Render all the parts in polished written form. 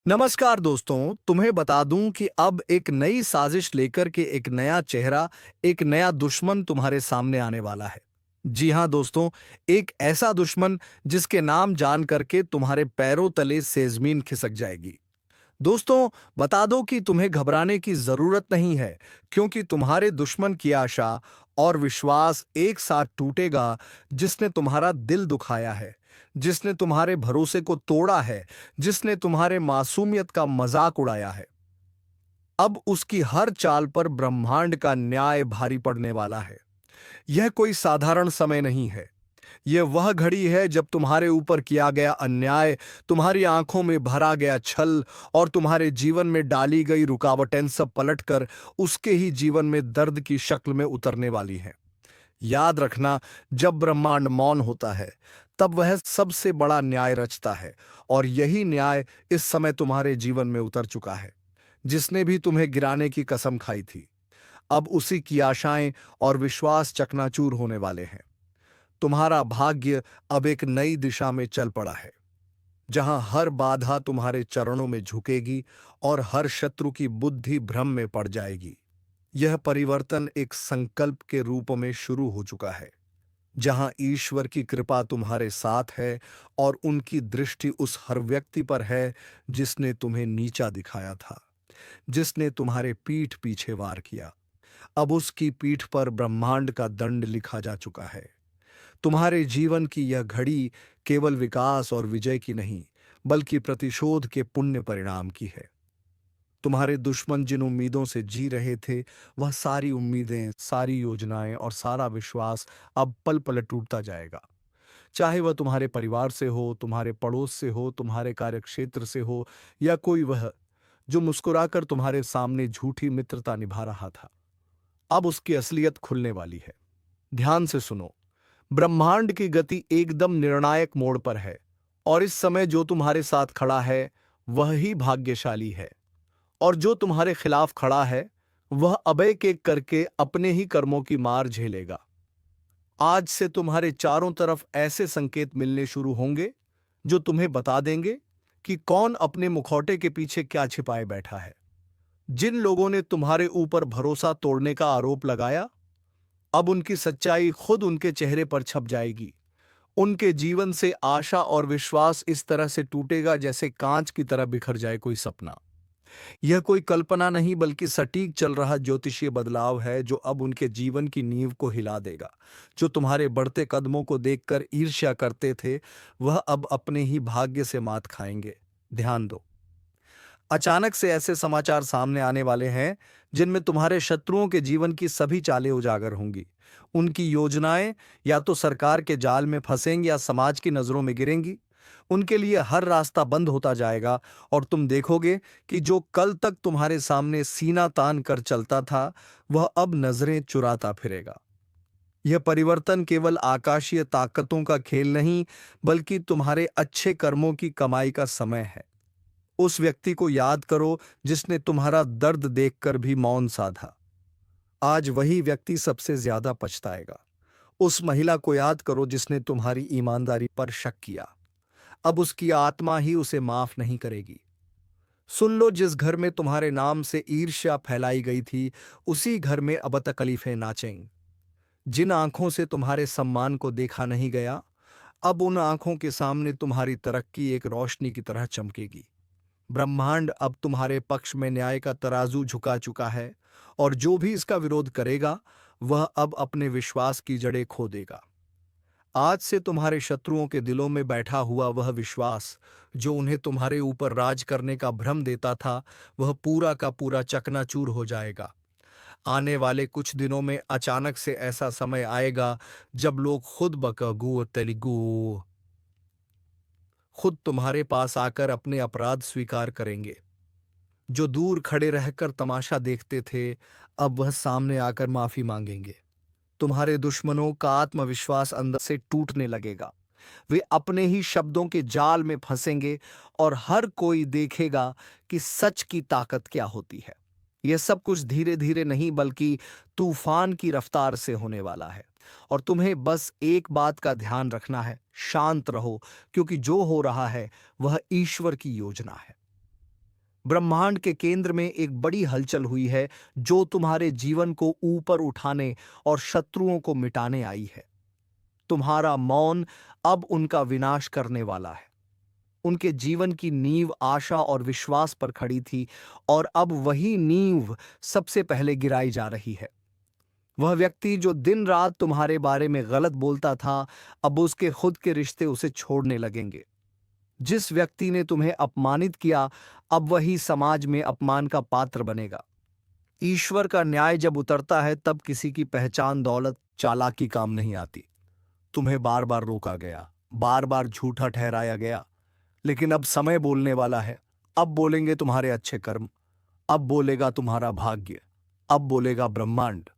नमस्कार दोस्तों, तुम्हें बता दूं कि अब एक नई साजिश लेकर के एक नया चेहरा, एक नया दुश्मन तुम्हारे सामने आने वाला है। जी हां दोस्तों, एक ऐसा दुश्मन जिसके नाम जान करके तुम्हारे पैरों तले से जमीन खिसक जाएगी। दोस्तों, बता दो कि तुम्हें घबराने की जरूरत नहीं है, क्योंकि तुम्हारे दुश्मन की आशा और विश्वास एक साथ टूटेगा। जिसने तुम्हारा दिल दुखाया है, जिसने तुम्हारे भरोसे को तोड़ा है, जिसने तुम्हारे मासूमियत का मजाक उड़ाया है, अब उसकी हर चाल पर ब्रह्मांड का न्याय भारी पड़ने वाला है। यह कोई साधारण समय नहीं है। यह वह घड़ी है जब तुम्हारे ऊपर किया गया अन्याय, तुम्हारी आंखों में भरा गया छल और तुम्हारे जीवन में डाली गई रुकावटें सब पलटकर उसके ही जीवन में दर्द की शक्ल में उतरने वाली हैं। याद रखना, जब ब्रह्मांड मौन होता है, तब वह सबसे बड़ा न्याय रचता है, और यही न्याय इस समय तुम्हारे जीवन में उतर चुका है। जिसने भी तुम्हें गिराने की कसम खाई थी, अब उसी की आशाएं और विश्वास चकनाचूर होने वाले हैं। तुम्हारा भाग्य अब एक नई दिशा में चल पड़ा है, जहां हर बाधा तुम्हारे चरणों में झुकेगी और हर शत्रु की बुद्धि भ्रम में पड़ जाएगी। यह परिवर्तन एक संकल्प के रूप में शुरू हो चुका है, जहां ईश्वर की कृपा तुम्हारे साथ है और उनकी दृष्टि उस हर व्यक्ति पर है जिसने तुम्हें नीचा दिखाया था, जिसने तुम्हारे पीठ पीछे वार किया। अब उसकी पीठ पर ब्रह्मांड का दंड लिखा जा चुका है। तुम्हारे जीवन की यह घड़ी केवल विकास और विजय की नहीं, बल्कि प्रतिशोध के पुण्य परिणाम की है। तुम्हारे दुश्मन जिन उम्मीदों से जी रहे थे, वह सारी उम्मीदें, सारी योजनाएं और सारा विश्वास अब पल पल टूटता जाएगा। चाहे वह तुम्हारे परिवार से हो, तुम्हारे पड़ोस से हो, तुम्हारे कार्यक्षेत्र से हो, या कोई वह जो मुस्कुराकर तुम्हारे सामने झूठी मित्रता निभा रहा था। अब उसकी असलियत खुलने वाली है। ध्यान से सुनो। ब्रह्मांड की गति एकदम निर्णायक मोड़ पर है, और इस समय जो तुम्हारे साथ खड़ा है वह ही भाग्यशाली है, और जो तुम्हारे खिलाफ खड़ा है वह अब एक एक करके अपने ही कर्मों की मार झेलेगा। आज से तुम्हारे चारों तरफ ऐसे संकेत मिलने शुरू होंगे जो तुम्हें बता देंगे कि कौन अपने मुखौटे के पीछे क्या छिपाए बैठा है। जिन लोगों ने तुम्हारे ऊपर भरोसा तोड़ने का आरोप लगाया, अब उनकी सच्चाई खुद उनके चेहरे पर छप जाएगी। उनके जीवन से आशा और विश्वास इस तरह से टूटेगा जैसे कांच की तरह बिखर जाए कोई सपना। यह कोई कल्पना नहीं, बल्कि सटीक चल रहा ज्योतिषीय बदलाव है जो अब उनके जीवन की नींव को हिला देगा। जो तुम्हारे बढ़ते कदमों को देखकर ईर्ष्या करते थे, वह अब अपने ही भाग्य से मात खाएंगे। ध्यान दो, अचानक से ऐसे समाचार सामने आने वाले हैं जिनमें तुम्हारे शत्रुओं के जीवन की सभी चालें उजागर होंगी। उनकी योजनाएं या तो सरकार के जाल में फंसेंगी या समाज की नजरों में गिरेंगी। उनके लिए हर रास्ता बंद होता जाएगा, और तुम देखोगे कि जो कल तक तुम्हारे सामने सीना तान कर चलता था, वह अब नजरें चुराता फिरेगा। यह परिवर्तन केवल आकाशीय ताकतों का खेल नहीं, बल्कि तुम्हारे अच्छे कर्मों की कमाई का समय है। उस व्यक्ति को याद करो जिसने तुम्हारा दर्द देखकर भी मौन साधा। आज वही व्यक्ति सबसे ज्यादा पछताएगा। उस महिला को याद करो जिसने तुम्हारी ईमानदारी पर शक किया। अब उसकी आत्मा ही उसे माफ नहीं करेगी। सुन लो, जिस घर में तुम्हारे नाम से ईर्ष्या फैलाई गई थी, उसी घर में अब तकलीफें नाचेंगी। जिन आंखों से तुम्हारे सम्मान को देखा नहीं गया, अब उन आंखों के सामने तुम्हारी तरक्की एक रोशनी की तरह चमकेगी। ब्रह्मांड अब तुम्हारे पक्ष में न्याय का तराजू झुका चुका है, और जो भी इसका विरोध करेगा वह अब अपने विश्वास की जड़ें खो देगा। आज से तुम्हारे शत्रुओं के दिलों में बैठा हुआ वह विश्वास जो उन्हें तुम्हारे ऊपर राज करने का भ्रम देता था, वह पूरा का पूरा चकनाचूर हो जाएगा। आने वाले कुछ दिनों में अचानक से ऐसा समय आएगा जब लोग खुद बकगू तेलुगु खुद तुम्हारे पास आकर अपने अपराध स्वीकार करेंगे। जो दूर खड़े रहकर तमाशा देखते थे, अब वह सामने आकर माफी मांगेंगे। तुम्हारे दुश्मनों का आत्मविश्वास अंदर से टूटने लगेगा। वे अपने ही शब्दों के जाल में फंसेंगे, और हर कोई देखेगा कि सच की ताकत क्या होती है। यह सब कुछ धीरे धीरे नहीं, बल्कि तूफान की रफ्तार से होने वाला है। और तुम्हें बस एक बात का ध्यान रखना है, शांत रहो, क्योंकि जो हो रहा है वह ईश्वर की योजना है। ब्रह्मांड के केंद्र में एक बड़ी हलचल हुई है जो तुम्हारे जीवन को ऊपर उठाने और शत्रुओं को मिटाने आई है। तुम्हारा मौन अब उनका विनाश करने वाला है। उनके जीवन की नींव आशा और विश्वास पर खड़ी थी और अब वही नींव सबसे पहले गिराई जा रही है। वह व्यक्ति जो दिन रात तुम्हारे बारे में गलत बोलता था, अब उसके खुद के रिश्ते उसे छोड़ने लगेंगे। जिस व्यक्ति ने तुम्हें अपमानित किया, अब वही समाज में अपमान का पात्र बनेगा। ईश्वर का न्याय जब उतरता है तब किसी की पहचान दौलत चालाकी काम नहीं आती। तुम्हें बार बार रोका गया, बार बार झूठा ठहराया गया, लेकिन अब समय बोलने वाला है। अब बोलेंगे तुम्हारे अच्छे कर्म, अब बोलेगा तुम्हारा भाग्य, अब बोलेगा ब्रह्मांड।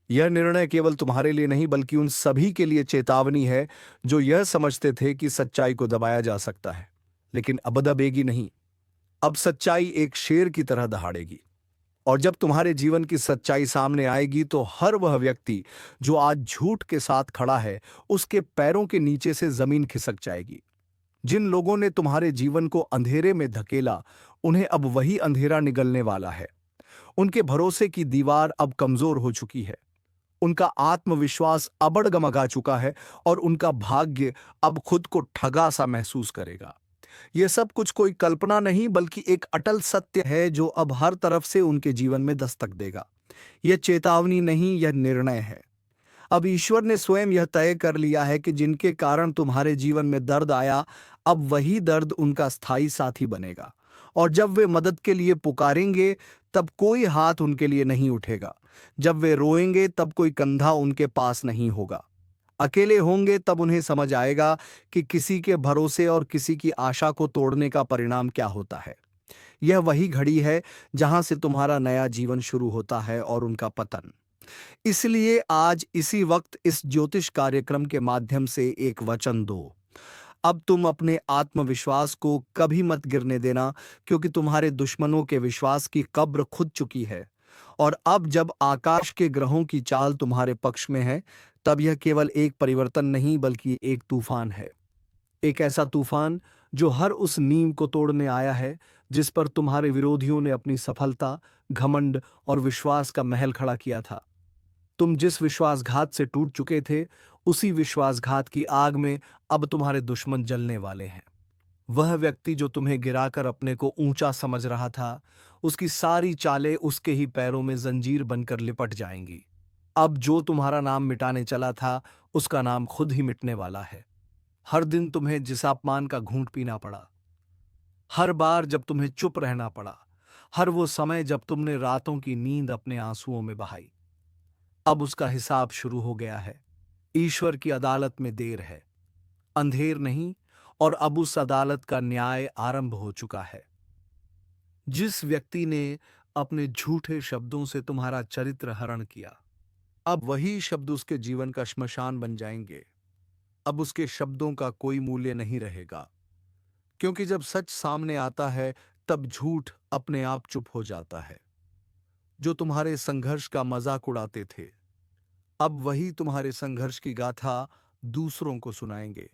यह निर्णय केवल तुम्हारे लिए नहीं बल्कि उन सभी के लिए चेतावनी है जो यह समझते थे कि सच्चाई को दबाया जा सकता है, लेकिन अब दबेगी नहीं। अब सच्चाई एक शेर की तरह दहाड़ेगी। और जब तुम्हारे जीवन की सच्चाई सामने आएगी तो हर वह व्यक्ति जो आज झूठ के साथ खड़ा है, उसके पैरों के नीचे से जमीन खिसक जाएगी। जिन लोगों ने तुम्हारे जीवन को अंधेरे में धकेला, उन्हें अब वही अंधेरा निगलने वाला है। उनके भरोसे की दीवार अब कमजोर हो चुकी है। उनका आत्मविश्वास अब डगमगा चुका है और उनका भाग्य अब खुद को ठगा सा महसूस करेगा। यह सब कुछ कोई कल्पना नहीं बल्कि एक अटल सत्य है जो अब हर तरफ से उनके जीवन में दस्तक देगा। यह चेतावनी नहीं, यह निर्णय है। अब ईश्वर ने स्वयं यह तय कर लिया है कि जिनके कारण तुम्हारे जीवन में दर्द आया, अब वही दर्द उनका स्थायी साथी बनेगा। और जब वे मदद के लिए पुकारेंगे, तब कोई हाथ उनके लिए नहीं उठेगा। जब वे रोएंगे, तब कोई कंधा उनके पास नहीं होगा। अकेले होंगे, तब उन्हें समझ आएगा कि किसी के भरोसे और किसी की आशा को तोड़ने का परिणाम क्या होता है। यह वही घड़ी है जहां से तुम्हारा नया जीवन शुरू होता है और उनका पतन। इसलिए आज इसी वक्त इस ज्योतिष कार्यक्रम के माध्यम से एक वचन दो। अब तुम अपने आत्मविश्वास को कभी मत गिरने देना, क्योंकि तुम्हारे दुश्मनों के विश्वास की कब्र खुद चुकी है। और अब जब आकाश के ग्रहों की चाल तुम्हारे पक्ष में है, तब यह केवल एक परिवर्तन नहीं बल्कि एक तूफान है। एक ऐसा तूफान जो हर उस नींव को तोड़ने आया है जिस पर तुम्हारे विरोधियों ने अपनी सफलता, घमंड और विश्वास का महल खड़ा किया था। तुम जिस विश्वासघात से टूट चुके थे, उसी विश्वासघात की आग में अब तुम्हारे दुश्मन जलने वाले हैं। वह व्यक्ति जो तुम्हें गिराकर अपने को ऊंचा समझ रहा था, उसकी सारी चालें उसके ही पैरों में जंजीर बनकर लिपट जाएंगी। अब जो तुम्हारा नाम मिटाने चला था, उसका नाम खुद ही मिटने वाला है। हर दिन तुम्हें जिस अपमान का घूंट पीना पड़ा, हर बार जब तुम्हें चुप रहना पड़ा, हर वो समय जब तुमने रातों की नींद अपने आंसुओं में बहाई, अब उसका हिसाब शुरू हो गया है। ईश्वर की अदालत में देर है, अंधेर नहीं, और अब उस अदालत का न्याय आरंभ हो चुका है। जिस व्यक्ति ने अपने झूठे शब्दों से तुम्हारा चरित्र हरण किया, अब वही शब्द उसके जीवन का श्मशान बन जाएंगे। अब उसके शब्दों का कोई मूल्य नहीं रहेगा, क्योंकि जब सच सामने आता है, तब झूठ अपने आप चुप हो जाता है। जो तुम्हारे संघर्ष का मजाक उड़ाते थे, अब वही तुम्हारे संघर्ष की गाथा दूसरों को सुनाएंगे।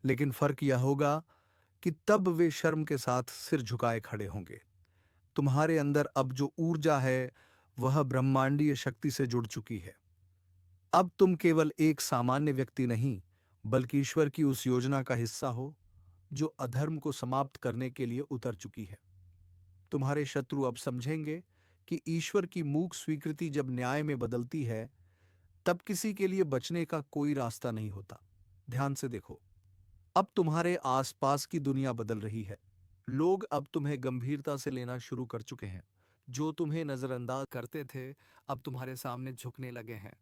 लेकिन फर्क यह होगा कि तब वे शर्म के साथ सिर झुकाए खड़े होंगे। तुम्हारे अंदर अब जो ऊर्जा है, वह ब्रह्मांडीय शक्ति से जुड़ चुकी है। अब तुम केवल एक सामान्य व्यक्ति नहीं, बल्कि ईश्वर की उस योजना का हिस्सा हो जो अधर्म को समाप्त करने के लिए उतर चुकी है। तुम्हारे शत्रु अब समझेंगे कि ईश्वर की मूक स्वीकृति जब न्याय में बदलती है, तब किसी के लिए बचने का कोई रास्ता नहीं होता। ध्यान से देखो, अब तुम्हारे आसपास की दुनिया बदल रही है। लोग अब तुम्हें गंभीरता से लेना शुरू कर चुके हैं। जो तुम्हें नजरअंदाज करते थे, अब तुम्हारे सामने झुकने लगे हैं।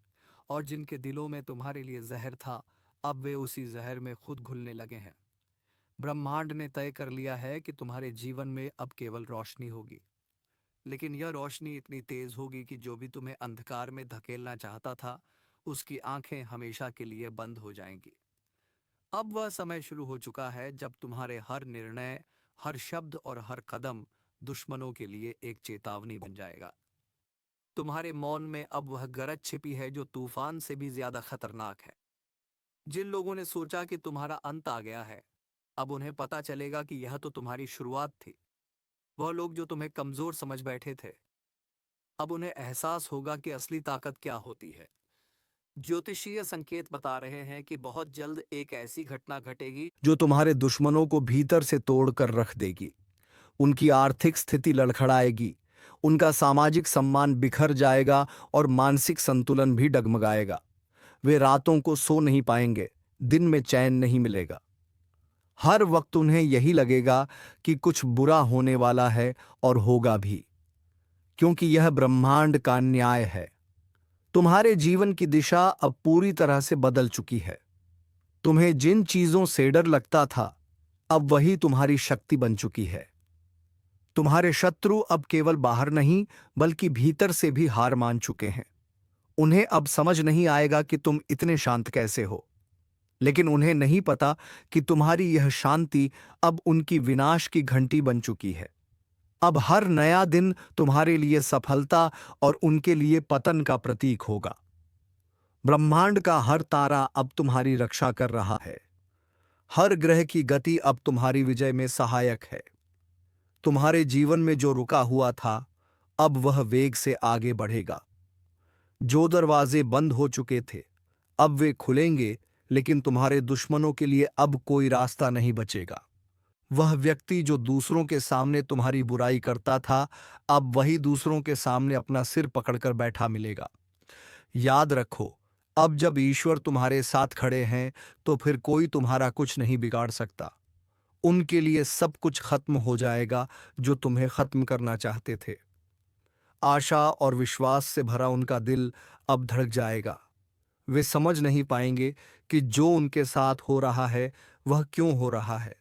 और जिनके दिलों में तुम्हारे लिए जहर था, अब वे उसी जहर में खुद घुलने लगे हैं। ब्रह्मांड ने तय कर लिया है कि तुम्हारे जीवन में अब केवल रोशनी होगी, लेकिन यह रोशनी इतनी तेज होगी कि जो भी तुम्हें अंधकार में धकेलना चाहता था, उसकी आंखें हमेशा के लिए बंद हो जाएंगी। अब वह समय शुरू हो चुका है जब तुम्हारे हर निर्णय, हर शब्द और हर कदम दुश्मनों के लिए एक चेतावनी बन जाएगा। तुम्हारे मौन में अब वह गरज छिपी है जो तूफान से भी ज्यादा खतरनाक है। जिन लोगों ने सोचा कि तुम्हारा अंत आ गया है, अब उन्हें पता चलेगा कि यह तो तुम्हारी शुरुआत थी। वह लोग जो तुम्हें कमजोर समझ बैठे थे, अब उन्हें एहसास होगा कि असली ताकत क्या होती है। ज्योतिषीय संकेत बता रहे हैं कि बहुत जल्द एक ऐसी घटना घटेगी जो तुम्हारे दुश्मनों को भीतर से तोड़कर रख देगी। उनकी आर्थिक स्थिति लड़खड़ाएगी, उनका सामाजिक सम्मान बिखर जाएगा और मानसिक संतुलन भी डगमगाएगा। वे रातों को सो नहीं पाएंगे, दिन में चैन नहीं मिलेगा। हर वक्त उन्हें यही लगेगा कि कुछ बुरा होने वाला है, और होगा भी, क्योंकि यह ब्रह्मांड का न्याय है। तुम्हारे जीवन की दिशा अब पूरी तरह से बदल चुकी है। तुम्हें जिन चीजों से डर लगता था, अब वही तुम्हारी शक्ति बन चुकी है। तुम्हारे शत्रु अब केवल बाहर नहीं, बल्कि भीतर से भी हार मान चुके हैं। उन्हें अब समझ नहीं आएगा कि तुम इतने शांत कैसे हो, लेकिन उन्हें नहीं पता कि तुम्हारी यह शांति अब उनकी विनाश की घंटी बन चुकी है। अब हर नया दिन तुम्हारे लिए सफलता और उनके लिए पतन का प्रतीक होगा। ब्रह्मांड का हर तारा अब तुम्हारी रक्षा कर रहा है। हर ग्रह की गति अब तुम्हारी विजय में सहायक है। तुम्हारे जीवन में जो रुका हुआ था, अब वह वेग से आगे बढ़ेगा। जो दरवाजे बंद हो चुके थे, अब वे खुलेंगे, लेकिन तुम्हारे दुश्मनों के लिए अब कोई रास्ता नहीं बचेगा। वह व्यक्ति जो दूसरों के सामने तुम्हारी बुराई करता था, अब वही दूसरों के सामने अपना सिर पकड़कर बैठा मिलेगा। याद रखो, अब जब ईश्वर तुम्हारे साथ खड़े हैं, तो फिर कोई तुम्हारा कुछ नहीं बिगाड़ सकता। उनके लिए सब कुछ खत्म हो जाएगा जो तुम्हें खत्म करना चाहते थे। आशा और विश्वास से भरा उनका दिल अब धड़क जाएगा। वे समझ नहीं पाएंगे कि जो उनके साथ हो रहा है वह क्यों हो रहा है,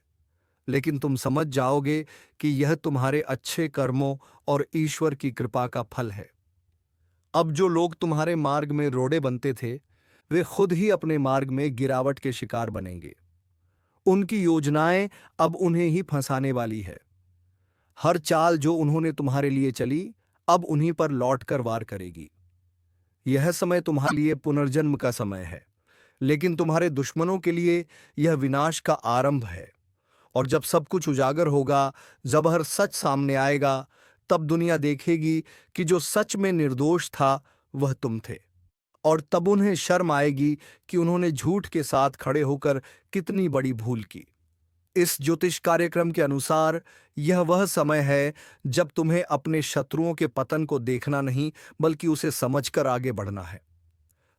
लेकिन तुम समझ जाओगे कि यह तुम्हारे अच्छे कर्मों और ईश्वर की कृपा का फल है। अब जो लोग तुम्हारे मार्ग में रोड़े बनते थे, वे खुद ही अपने मार्ग में गिरावट के शिकार बनेंगे। उनकी योजनाएं अब उन्हें ही फंसाने वाली है। हर चाल जो उन्होंने तुम्हारे लिए चली, अब उन्हीं पर लौटकर वार करेगी। यह समय तुम्हारे लिए पुनर्जन्म का समय है, लेकिन तुम्हारे दुश्मनों के लिए यह विनाश का आरंभ है। और जब सब कुछ उजागर होगा, जब हर सच सामने आएगा, तब दुनिया देखेगी कि जो सच में निर्दोष था वह तुम थे। और तब उन्हें शर्म आएगी कि उन्होंने झूठ के साथ खड़े होकर कितनी बड़ी भूल की। इस ज्योतिष कार्यक्रम के अनुसार यह वह समय है जब तुम्हें अपने शत्रुओं के पतन को देखना नहीं, बल्कि उसे समझकर आगे बढ़ना है।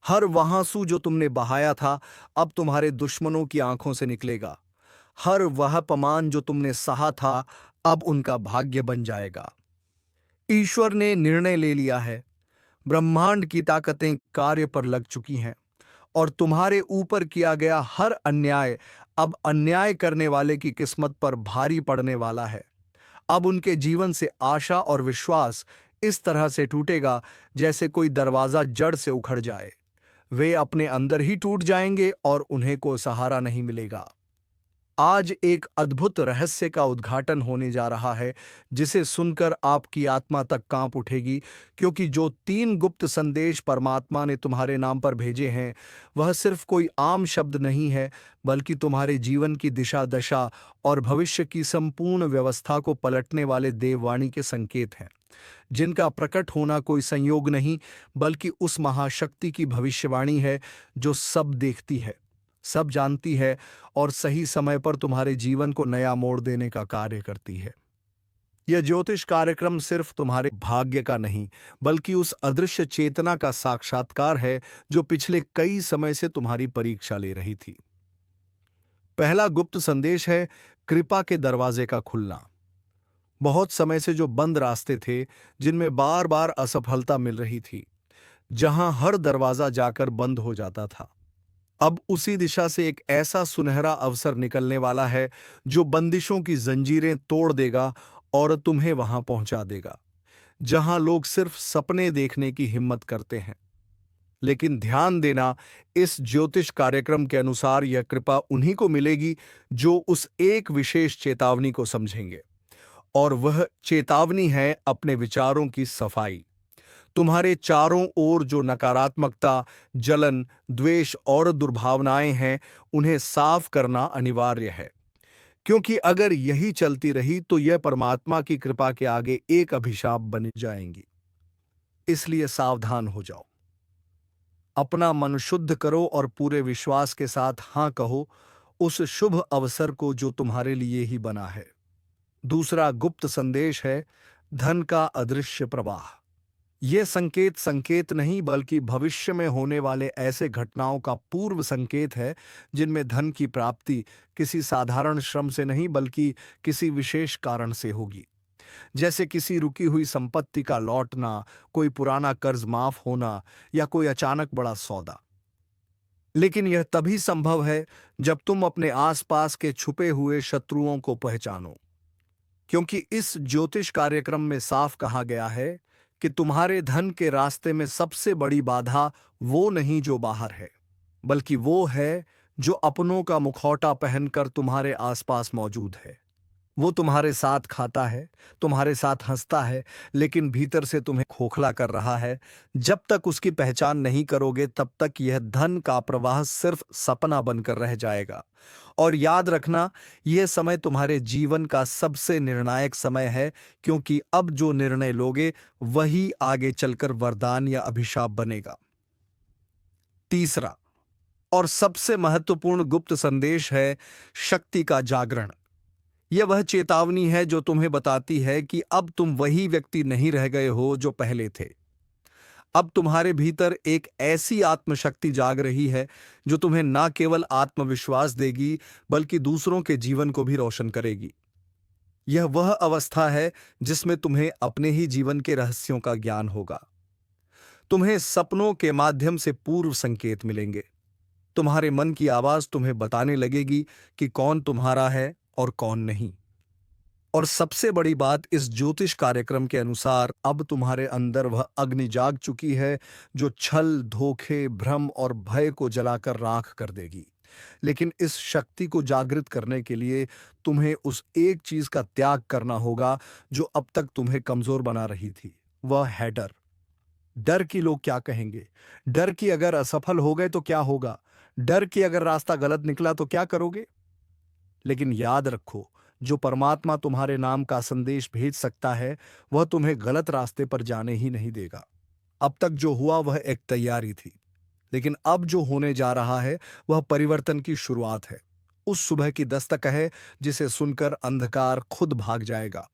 हर वह आंसू जो तुमने बहाया था, अब तुम्हारे दुश्मनों की आंखों से निकलेगा। हर वह अपमान जो तुमने सहा था, अब उनका भाग्य बन जाएगा। ईश्वर ने निर्णय ले लिया है। ब्रह्मांड की ताकतें कार्य पर लग चुकी हैं, और तुम्हारे ऊपर किया गया हर अन्याय अब अन्याय करने वाले की किस्मत पर भारी पड़ने वाला है। अब उनके जीवन से आशा और विश्वास इस तरह से टूटेगा जैसे कोई दरवाजा जड़ से उखड़ जाए। वे अपने अंदर ही टूट जाएंगे और उन्हें कोई सहारा नहीं मिलेगा। आज एक अद्भुत रहस्य का उद्घाटन होने जा रहा है, जिसे सुनकर आपकी आत्मा तक कांप उठेगी, क्योंकि जो 3 गुप्त संदेश परमात्मा ने तुम्हारे नाम पर भेजे हैं, वह सिर्फ कोई आम शब्द नहीं है, बल्कि तुम्हारे जीवन की दिशा दशा और भविष्य की संपूर्ण व्यवस्था को पलटने वाले देववाणी के संकेत हैं, जिनका प्रकट होना कोई संयोग नहीं, बल्कि उस महाशक्ति की भविष्यवाणी है जो सब देखती है, सब जानती है और सही समय पर तुम्हारे जीवन को नया मोड़ देने का कार्य करती है। यह ज्योतिष कार्यक्रम सिर्फ तुम्हारे भाग्य का नहीं, बल्कि उस अदृश्य चेतना का साक्षात्कार है जो पिछले कई समय से तुम्हारी परीक्षा ले रही थी। पहला गुप्त संदेश है कृपा के दरवाजे का खुलना। बहुत समय से जो बंद रास्ते थे, जिनमें बार बार असफलता मिल रही थी, जहां हर दरवाजा जाकर बंद हो जाता था, अब उसी दिशा से एक ऐसा सुनहरा अवसर निकलने वाला है जो बंदिशों की जंजीरें तोड़ देगा और तुम्हें वहां पहुंचा देगा जहां लोग सिर्फ सपने देखने की हिम्मत करते हैं। लेकिन ध्यान देना, इस ज्योतिष कार्यक्रम के अनुसार यह कृपा उन्हीं को मिलेगी जो उस एक विशेष चेतावनी को समझेंगे, और वह चेतावनी है अपने विचारों की सफाई। तुम्हारे चारों ओर जो नकारात्मकता, जलन, द्वेष और दुर्भावनाएं हैं, उन्हें साफ करना अनिवार्य है, क्योंकि अगर यही चलती रही तो यह परमात्मा की कृपा के आगे एक अभिशाप बन जाएंगी। इसलिए सावधान हो जाओ, अपना मन शुद्ध करो और पूरे विश्वास के साथ हां कहो उस शुभ अवसर को जो तुम्हारे लिए ही बना है। दूसरा गुप्त संदेश है धन का अदृश्य प्रवाह। यह संकेत संकेत नहीं बल्कि भविष्य में होने वाले ऐसे घटनाओं का पूर्व संकेत है जिनमें धन की प्राप्ति किसी साधारण श्रम से नहीं बल्कि किसी विशेष कारण से होगी। जैसे किसी रुकी हुई संपत्ति का लौटना, कोई पुराना कर्ज माफ होना या कोई अचानक बड़ा सौदा। लेकिन यह तभी संभव है जब तुम अपने आसपास के छुपे हुए शत्रुओं को पहचानो, क्योंकि इस ज्योतिष कार्यक्रम में साफ कहा गया है कि तुम्हारे धन के रास्ते में सबसे बड़ी बाधा वो नहीं जो बाहर है, बल्कि वो है जो अपनों का मुखौटा पहनकर तुम्हारे आसपास मौजूद है। वो तुम्हारे साथ खाता है, तुम्हारे साथ हंसता है, लेकिन भीतर से तुम्हें खोखला कर रहा है। जब तक उसकी पहचान नहीं करोगे तब तक यह धन का प्रवाह सिर्फ सपना बनकर रह जाएगा। और याद रखना, यह समय तुम्हारे जीवन का सबसे निर्णायक समय है, क्योंकि अब जो निर्णय लोगे वही आगे चलकर वरदान या अभिशाप बनेगा। तीसरा और सबसे महत्वपूर्ण गुप्त संदेश है शक्ति का जागरण। यह वह चेतावनी है जो तुम्हें बताती है कि अब तुम वही व्यक्ति नहीं रह गए हो जो पहले थे। अब तुम्हारे भीतर एक ऐसी आत्मशक्ति जाग रही है जो तुम्हें न केवल आत्मविश्वास देगी बल्कि दूसरों के जीवन को भी रोशन करेगी। यह वह अवस्था है जिसमें तुम्हें अपने ही जीवन के रहस्यों का ज्ञान होगा। तुम्हें सपनों के माध्यम से पूर्व संकेत मिलेंगे। तुम्हारे मन की आवाज तुम्हें बताने लगेगी कि कौन तुम्हारा है और कौन नहीं। और सबसे बड़ी बात, इस ज्योतिष कार्यक्रम के अनुसार अब तुम्हारे अंदर वह अग्नि जाग चुकी है जो छल, धोखे, भ्रम और भय को जलाकर राख कर देगी। लेकिन इस शक्ति को जागृत करने के लिए तुम्हें उस एक चीज का त्याग करना होगा जो अब तक तुम्हें कमजोर बना रही थी। वह है डर। डर कि लोग क्या कहेंगे, डर कि अगर असफल हो गए तो क्या होगा, डर कि अगर रास्ता गलत निकला तो क्या करोगे। लेकिन याद रखो, जो परमात्मा तुम्हारे नाम का संदेश भेज सकता है वह तुम्हें गलत रास्ते पर जाने ही नहीं देगा। अब तक जो हुआ वह एक तैयारी थी, लेकिन अब जो होने जा रहा है वह परिवर्तन की शुरुआत है। उस सुबह की दस्तक है जिसे सुनकर अंधकार खुद भाग जाएगा।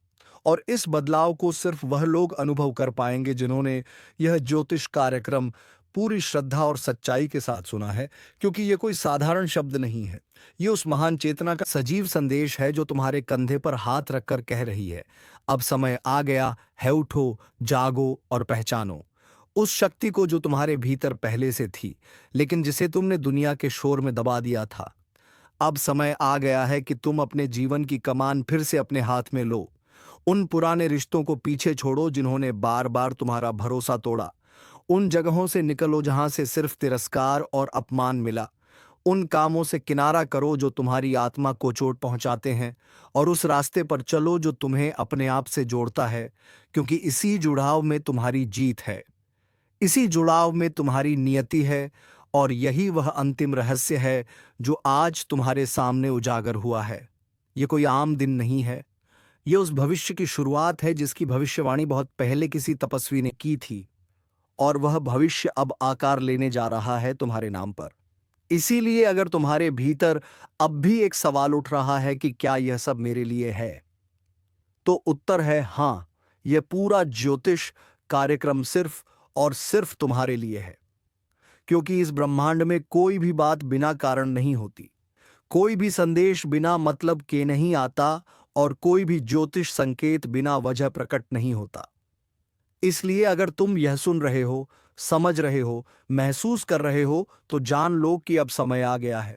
और इस बदलाव को सिर्फ वह लोग अनुभव कर पाएंगे जिन्होंने यह ज्योतिष कार्यक्रम पूरी श्रद्धा और सच्चाई के साथ सुना है, क्योंकि यह कोई साधारण शब्द नहीं है। ये उस महान चेतना का सजीव संदेश है जो तुम्हारे कंधे पर हाथ रखकर कह रही है, अब समय आ गया है, उठो, जागो और पहचानो उस शक्ति को जो तुम्हारे भीतर पहले से थी, लेकिन जिसे तुमने दुनिया के शोर में दबा दिया था। अब समय आ गया है कि तुम अपने जीवन की कमान फिर से अपने हाथ में लो। उन पुराने रिश्तों को पीछे छोड़ो जिन्होंने बार बार तुम्हारा भरोसा तोड़ा। उन जगहों से निकलो जहां से सिर्फ तिरस्कार और अपमान मिला। उन कामों से किनारा करो जो तुम्हारी आत्मा को चोट पहुंचाते हैं, और उस रास्ते पर चलो जो तुम्हें अपने आप से जोड़ता है, क्योंकि इसी जुड़ाव में तुम्हारी जीत है, इसी जुड़ाव में तुम्हारी नियति है। और यही वह अंतिम रहस्य है जो आज तुम्हारे सामने उजागर हुआ है। ये कोई आम दिन नहीं है, ये उस भविष्य की शुरुआत है जिसकी भविष्यवाणी बहुत पहले किसी तपस्वी ने की थी, और वह भविष्य अब आकार लेने जा रहा है तुम्हारे नाम पर। इसीलिए अगर तुम्हारे भीतर अब भी एक सवाल उठ रहा है कि क्या यह सब मेरे लिए है, तो उत्तर है हां, यह पूरा ज्योतिष कार्यक्रम सिर्फ और सिर्फ तुम्हारे लिए है। क्योंकि इस ब्रह्मांड में कोई भी बात बिना कारण नहीं होती, कोई भी संदेश बिना मतलब के नहीं आता, और कोई भी ज्योतिष संकेत बिना वजह प्रकट नहीं होता। इसलिए अगर तुम यह सुन रहे हो, समझ रहे हो, महसूस कर रहे हो, तो जान लो कि अब समय आ गया है।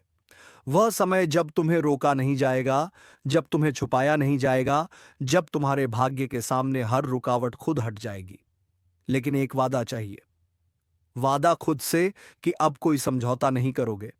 वह समय जब तुम्हें रोका नहीं जाएगा, जब तुम्हें छुपाया नहीं जाएगा, जब तुम्हारे भाग्य के सामने हर रुकावट खुद हट जाएगी। लेकिन एक वादा चाहिए, वादा खुद से कि अब कोई समझौता नहीं करोगे,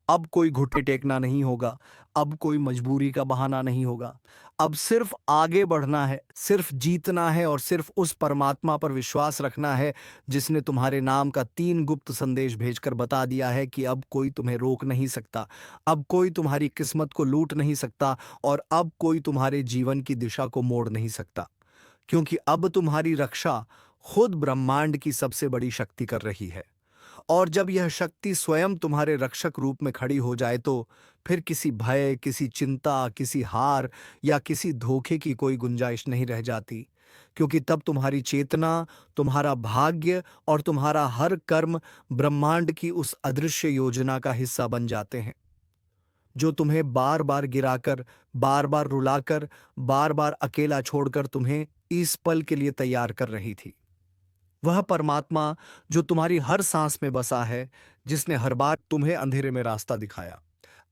अब कोई घुटने टेकना नहीं होगा, अब कोई मजबूरी का बहाना नहीं होगा। अब सिर्फ आगे बढ़ना है, सिर्फ जीतना है और सिर्फ उस परमात्मा पर विश्वास रखना है जिसने तुम्हारे नाम का 3 गुप्त संदेश भेजकर बता दिया है कि अब कोई तुम्हें रोक नहीं सकता, अब कोई तुम्हारी किस्मत को लूट नहीं सकता और अब कोई तुम्हारे जीवन की दिशा को मोड़ नहीं सकता। क्योंकि अब तुम्हारी रक्षा खुद ब्रह्मांड की सबसे बड़ी शक्ति कर रही है। और जब यह शक्ति स्वयं तुम्हारे रक्षक रूप में खड़ी हो जाए तो फिर किसी भय, किसी चिंता, किसी हार या किसी धोखे की कोई गुंजाइश नहीं रह जाती। क्योंकि तब तुम्हारी चेतना, तुम्हारा भाग्य और तुम्हारा हर कर्म ब्रह्मांड की उस अदृश्य योजना का हिस्सा बन जाते हैं, जो तुम्हें बार बार गिराकर, बार बार रुलाकर, बार बार अकेला छोड़कर तुम्हें इस पल के लिए तैयार कर रही थी। वह परमात्मा जो तुम्हारी हर सांस में बसा है, जिसने हर बार तुम्हें अंधेरे में रास्ता दिखाया,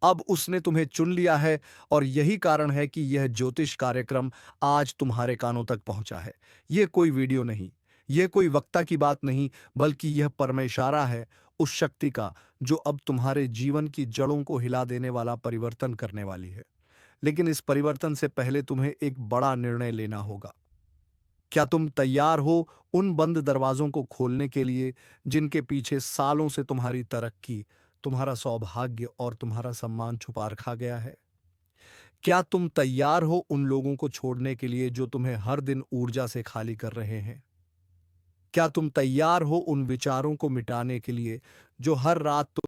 अब उसने तुम्हें चुन लिया है। और यही कारण है कि यह ज्योतिष कार्यक्रम आज तुम्हारे कानों तक पहुंचा है। यह कोई वीडियो नहीं, यह कोई वक्ता की बात नहीं, बल्कि यह परम इशारा है उस शक्ति का जो अब तुम्हारे जीवन की जड़ों को हिला देने वाला परिवर्तन करने वाली है। लेकिन इस परिवर्तन से पहले तुम्हें एक बड़ा निर्णय लेना होगा। क्या तुम तैयार हो उन बंद दरवाजों को खोलने के लिए जिनके पीछे सालों से तुम्हारी तरक्की, तुम्हारा सौभाग्य और तुम्हारा सम्मान छुपा रखा गया है? क्या तुम तैयार हो उन लोगों को छोड़ने के लिए जो तुम्हें हर दिन ऊर्जा से खाली कर रहे हैं? क्या तुम तैयार हो उन विचारों को मिटाने के लिए जो हर रात